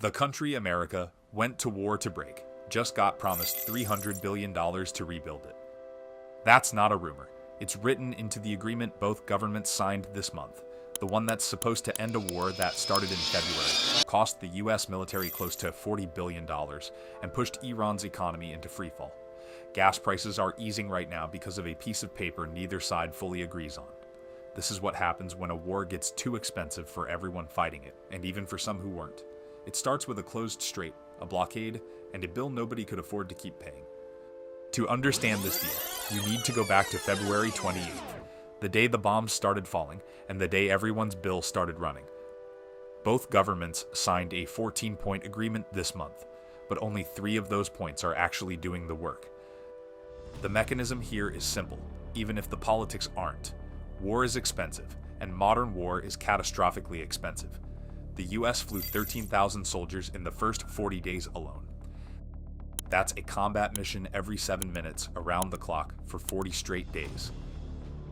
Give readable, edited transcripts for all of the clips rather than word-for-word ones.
The country America went to war to break just got promised $300 billion to rebuild it. That's not a rumor. It's written into the agreement both governments signed this month. The one that's supposed to end a war that started in February, cost the US military close to $40 billion, and pushed Iran's economy into freefall. Gas prices are easing right now because of a piece of paper neither side fully agrees on. This is what happens when a war gets too expensive for everyone fighting it, and even for some who weren't. It starts with a closed strait, a blockade, and a bill nobody could afford to keep paying. To understand this deal, you need to go back to February 28th, the day the bombs started falling and the day everyone's bill started running. Both governments signed a 14-point agreement this month, but only 3 of those points are actually doing the work. The mechanism here is simple, even if the politics aren't. War is expensive, and modern war is catastrophically expensive. The US flew 13,000 soldiers in the first 40 days alone. That's a combat mission every 7 minutes around the clock for 40 straight days.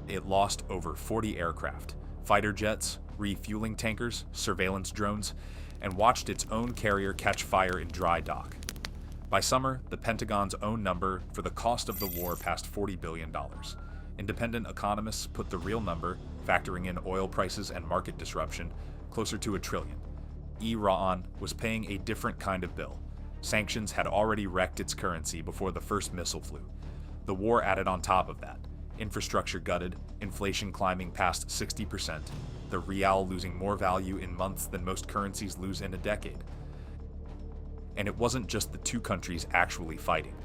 It lost over 40 aircraft, fighter jets, refueling tankers, surveillance drones, and watched its own carrier catch fire in dry dock. By summer, the Pentagon's own number for the cost of the war passed $40 billion. Independent economists put the real number, factoring in oil prices and market disruption, closer to $1 trillion. Iran was paying a different kind of bill. Sanctions had already wrecked its currency before the first missile flew. The war added on top of that. Infrastructure gutted, inflation climbing past 60%, the rial losing more value in months than most currencies lose in a decade. And it wasn't just the two countries actually fighting.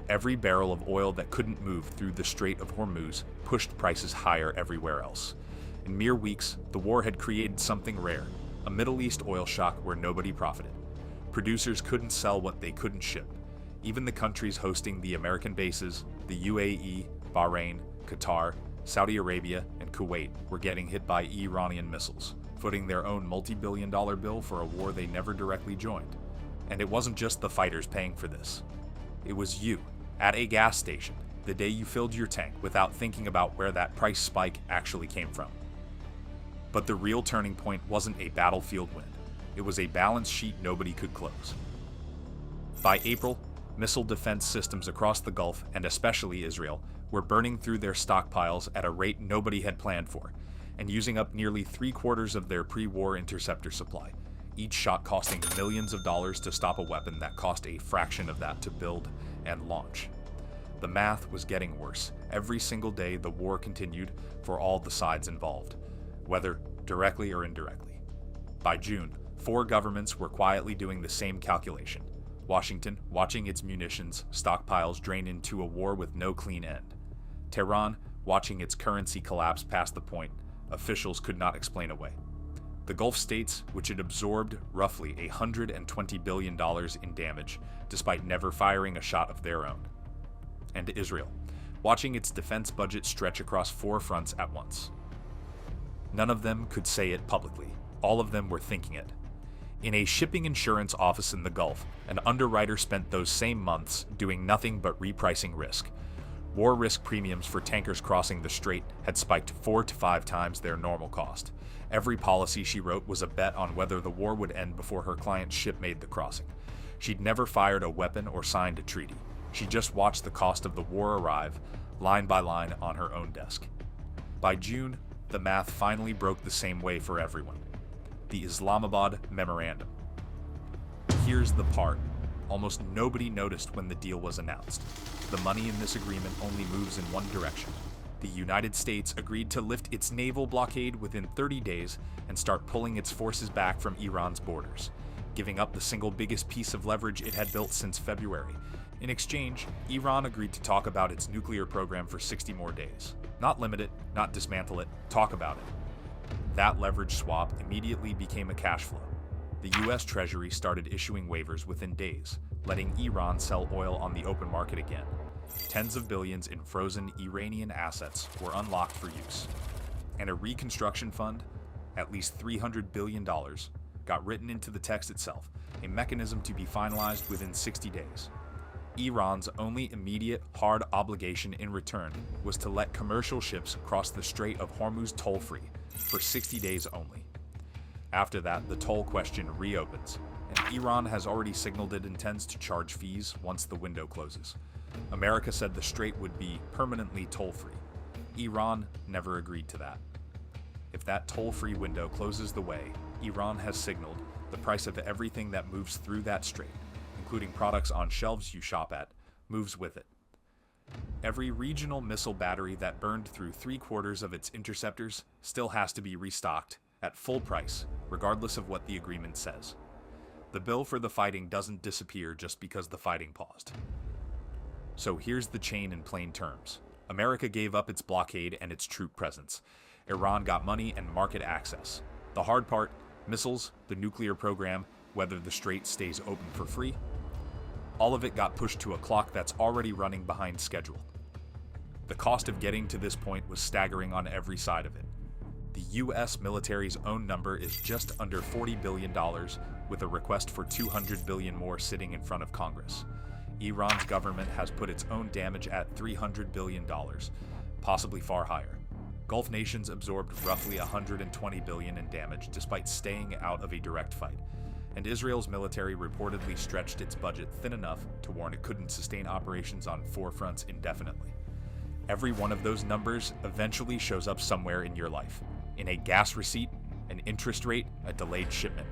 Every barrel of oil that couldn't move through the Strait of Hormuz pushed prices higher everywhere else. In mere weeks, the war had created something rare, a Middle East oil shock where nobody profited. Producers couldn't sell what they couldn't ship. Even the countries hosting the American bases, the UAE, Bahrain, Qatar, Saudi Arabia, and Kuwait were getting hit by Iranian missiles, footing their own multi-billion-dollar bill for a war they never directly joined. And it wasn't just the fighters paying for this. It was you, at a gas station, the day you filled your tank without thinking about where that price spike actually came from. But the real turning point wasn't a battlefield win. It was a balance sheet nobody could close. By April, missile defense systems across the Gulf, and especially Israel, were burning through their stockpiles at a rate nobody had planned for, and using up nearly 3/4 of their pre-war interceptor supply, each shot costing millions of dollars to stop a weapon that cost a fraction of that to build and launch. The math was getting worse. Every single day the war continued for all the sides involved, whether directly or indirectly. By June, 4 governments were quietly doing the same calculation. Washington, watching its munitions stockpiles drain into a war with no clean end. Tehran, watching its currency collapse past the point officials could not explain away. The Gulf states, which had absorbed roughly $120 billion in damage, despite never firing a shot of their own. And Israel, watching its defense budget stretch across 4 fronts at once. None of them could say it publicly. All of them were thinking it. In a shipping insurance office in the Gulf, an underwriter spent those same months doing nothing but repricing risk. War risk premiums for tankers crossing the strait had spiked 4 to 5 times their normal cost. Every policy she wrote was a bet on whether the war would end before her client's ship made the crossing. She'd never fired a weapon or signed a treaty. She just watched the cost of the war arrive, line by line, on her own desk. By June, the math finally broke the same way for everyone. The Islamabad Memorandum. Here's the part almost nobody noticed when the deal was announced. The money in this agreement only moves in one direction. The United States agreed to lift its naval blockade within 30 days and start pulling its forces back from Iran's borders, giving up the single biggest piece of leverage it had built since February. In exchange, Iran agreed to talk about its nuclear program for 60 more days. Not limit it, not dismantle it, talk about it. That leverage swap immediately became a cash flow. The US Treasury started issuing waivers within days, letting Iran sell oil on the open market again. Tens of billions in frozen Iranian assets were unlocked for use. And a reconstruction fund, at least $300 billion, got written into the text itself, a mechanism to be finalized within 60 days. Iran's only immediate hard obligation in return was to let commercial ships cross the Strait of Hormuz toll-free for 60 days only. After that, the toll question reopens. and Iran has already signaled it intends to charge fees once the window closes. America said the strait would be permanently toll-free. Iran never agreed to that. If that toll-free window closes the way, Iran has signaled the price of everything that moves through that strait, including products on shelves you shop at, moves with it. Every regional missile battery that burned through 3/4 of its interceptors still has to be restocked at full price, regardless of what the agreement says. The bill for the fighting doesn't disappear just because the fighting paused. So here's the chain in plain terms. America gave up its blockade and its troop presence. Iran got money and market access. The hard part, missiles, the nuclear program, whether the strait stays open for free, all of it got pushed to a clock that's already running behind schedule. The cost of getting to this point was staggering on every side of it. The US military's own number is just under $40 billion, with a request for $200 billion more sitting in front of Congress. Iran's government has put its own damage at $300 billion, possibly far higher. Gulf nations absorbed roughly $120 billion in damage despite staying out of a direct fight, and Israel's military reportedly stretched its budget thin enough to warn it couldn't sustain operations on 4 fronts indefinitely. Every one of those numbers eventually shows up somewhere in your life, in a gas receipt, an interest rate, a delayed shipment.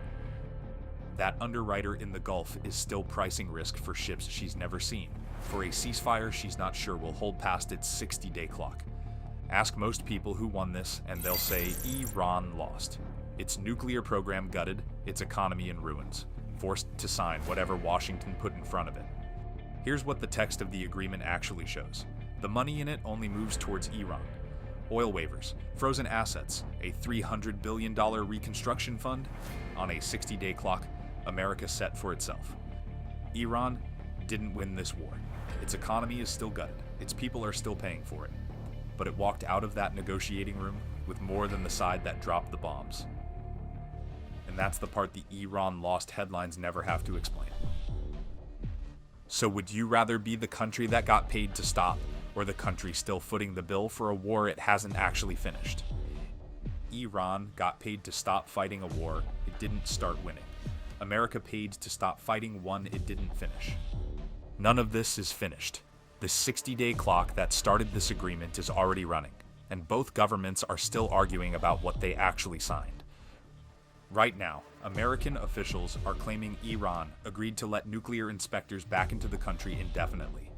That underwriter in the Gulf is still pricing risk for ships she's never seen, for a ceasefire she's not sure will hold past its 60-day clock. Ask most people who won this, and they'll say Iran lost. Its nuclear program gutted, its economy in ruins, forced to sign whatever Washington put in front of it. Here's what the text of the agreement actually shows. The money in it only moves towards Iran. Oil waivers, frozen assets, a $300 billion reconstruction fund. On a 60-day clock, America set for itself. Iran didn't win this war. Its economy is still gutted. Its people are still paying for it. But it walked out of that negotiating room with more than the side that dropped the bombs. And that's the part the Iran lost headlines never have to explain. So would you rather be the country that got paid to stop, or the country still footing the bill for a war it hasn't actually finished? Iran got paid to stop fighting a war it didn't start winning. America paid to stop fighting one it didn't finish. None of this is finished. The 60-day clock that started this agreement is already running, and both governments are still arguing about what they actually signed. Right now, American officials are claiming Iran agreed to let nuclear inspectors back into the country indefinitely.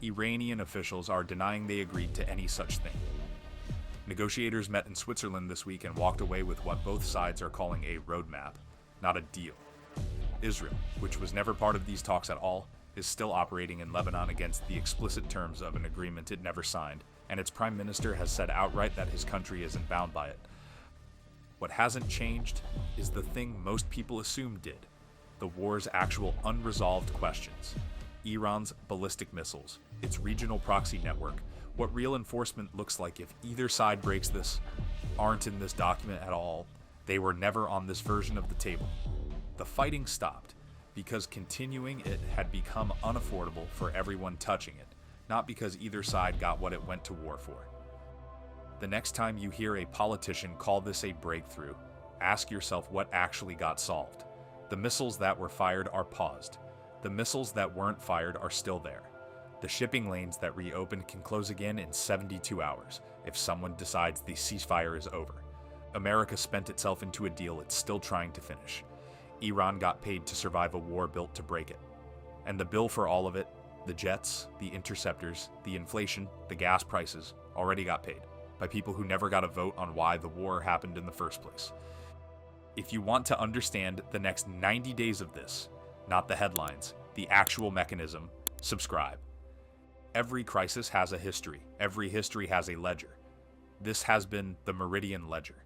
Iranian officials are denying they agreed to any such thing. Negotiators met in Switzerland this week and walked away with what both sides are calling a roadmap, not a deal. Israel, which was never part of these talks at all, is still operating in Lebanon against the explicit terms of an agreement it never signed, and its prime minister has said outright that his country isn't bound by it. What hasn't changed is the thing most people assumed did: the war's actual unresolved questions. Iran's ballistic missiles, its regional proxy network, what real enforcement looks like if either side breaks this, aren't in this document at all. They were never on this version of the table. The fighting stopped because continuing it had become unaffordable for everyone touching it, not because either side got what it went to war for. The next time you hear a politician call this a breakthrough, ask yourself what actually got solved. The missiles that were fired are paused. The missiles that weren't fired are still there. The shipping lanes that reopened can close again in 72 hours if someone decides the ceasefire is over. America spent itself into a deal it's still trying to finish. Iran got paid to survive a war built to break it. And the bill for all of it, the jets, the interceptors, the inflation, the gas prices, already got paid by people who never got a vote on why the war happened in the first place. If you want to understand the next 90 days of this, not the headlines, the actual mechanism, subscribe. Every crisis has a history. Every history has a ledger. This has been the Meridian Ledger.